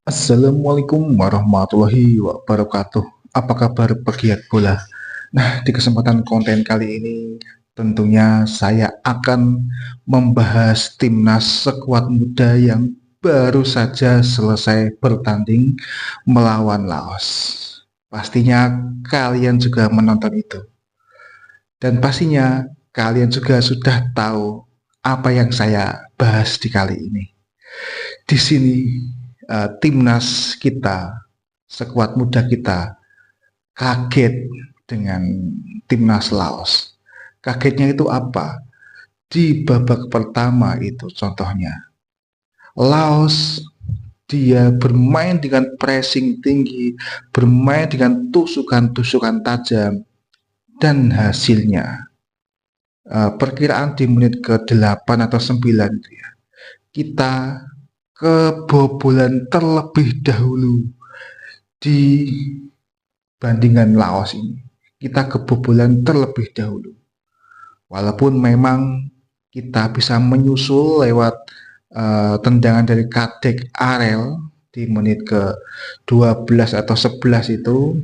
Assalamualaikum warahmatullahi wabarakatuh. Apa kabar pegiat bola? Nah, di kesempatan konten kali ini tentunya saya akan membahas timnas skuad muda yang baru saja selesai bertanding melawan Laos. Pastinya kalian juga menonton itu. Dan pastinya kalian juga sudah tahu apa yang saya bahas di kali ini. Di sini timnas kita, skuad muda kita kaget dengan timnas Laos. Kagetnya itu apa? Di babak pertama itu contohnya, Laos dia bermain dengan pressing tinggi, bermain dengan tusukan-tusukan tajam, dan hasilnya perkiraan di menit ke-8 atau 9 itu ya, kita kebobolan terlebih dahulu dibandingkan Laos ini. Kita kebobolan terlebih dahulu. Walaupun memang kita bisa menyusul lewat tendangan dari Kadek Arel di menit ke-12 atau 11 itu,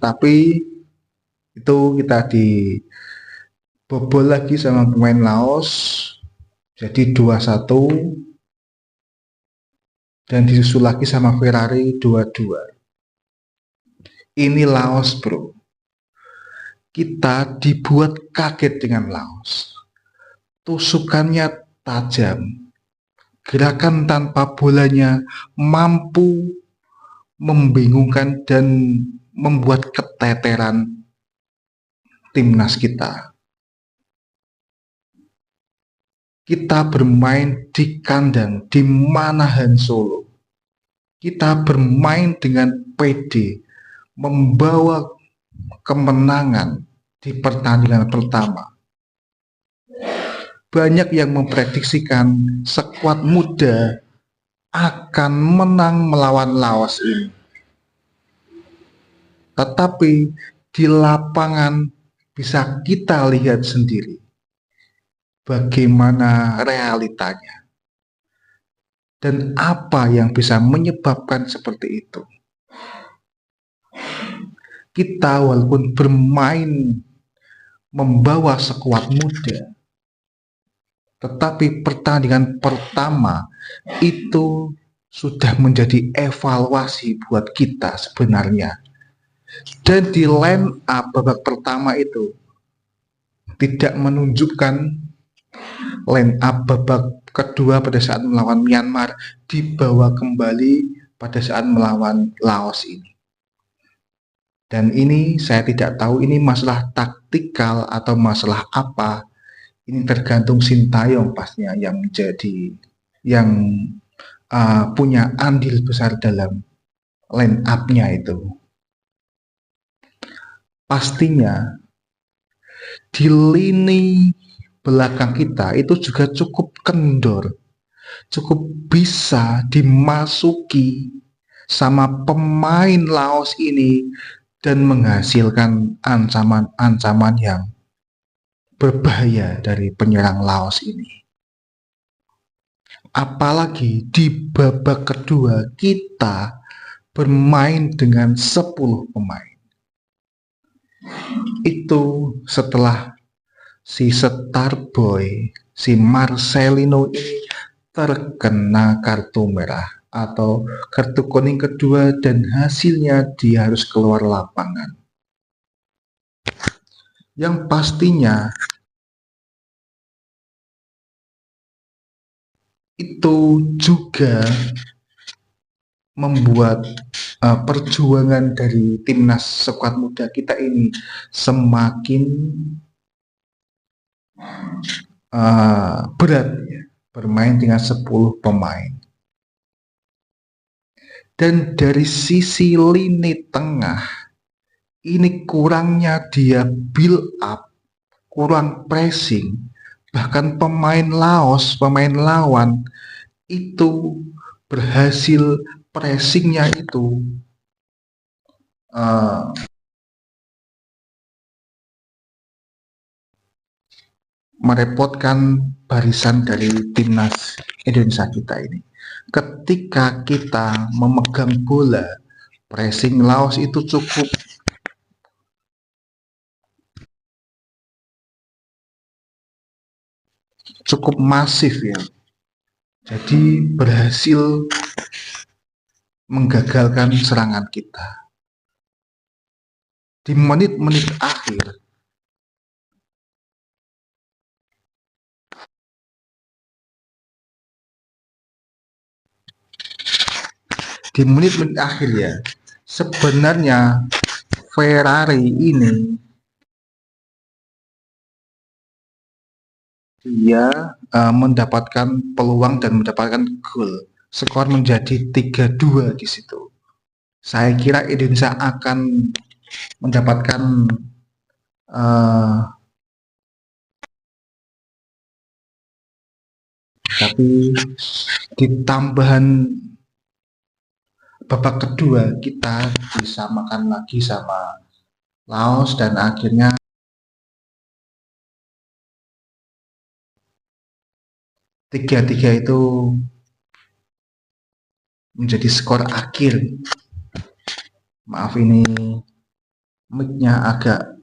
tapi itu kita dibobol lagi sama pemain Laos, jadi 2-1, dan disusul lagi sama Ferrari 2-2. Ini Laos, bro. Kita dibuat kaget dengan Laos. Tusukannya tajam, gerakan tanpa bolanya mampu membingungkan dan membuat keteteran timnas kita. Kita bermain di kandang di Manahan Solo. Kita bermain dengan PD, membawa kemenangan di pertandingan pertama. Banyak yang memprediksikan skuad muda akan menang melawan Laos ini. Tetapi di lapangan bisa kita lihat sendiri bagaimana realitanya dan apa yang bisa menyebabkan seperti itu. Kita walaupun bermain membawa skuad muda, tetapi pertandingan pertama itu sudah menjadi evaluasi buat kita sebenarnya. Dan di line up babak pertama itu tidak menunjukkan line up babak kedua pada saat melawan Myanmar dibawa kembali pada saat melawan Laos ini. Dan ini saya tidak tahu ini masalah taktikal atau masalah apa. Ini tergantung Sintayong pastinya yang menjadi yang punya andil besar dalam line up-nya itu. Pastinya di lini belakang kita itu juga cukup kendor, cukup bisa dimasuki sama pemain Laos ini dan menghasilkan ancaman-ancaman yang berbahaya dari penyerang Laos ini. Apalagi di babak kedua kita bermain dengan 10 pemain. Itu setelah si Starboy, si Marcelino ini terkena kartu merah atau kartu kuning kedua dan hasilnya dia harus keluar lapangan. Yang pastinya itu juga membuat perjuangan dari timnas skuad muda kita ini semakin berat ya, bermain dengan 10 pemain. Dan dari sisi lini tengah ini kurangnya dia build up, kurang pressing, bahkan pemain Laos, pemain lawan itu berhasil pressingnya itu merepotkan barisan dari timnas Indonesia kita ini. ketika kita memegang bola, pressing Laos itu cukup masif ya. Jadi berhasil menggagalkan serangan kita. Di menit-menit akhir, ya, sebenarnya Ferrari ini dia mendapatkan peluang dan mendapatkan gol. Skor menjadi 3-2 di situ. Saya kira Indonesia akan mendapatkan tapi di tambahan babak kedua kita disamakan lagi sama Laos dan akhirnya 3-3 itu menjadi skor akhir. Maaf ini mic-nya agak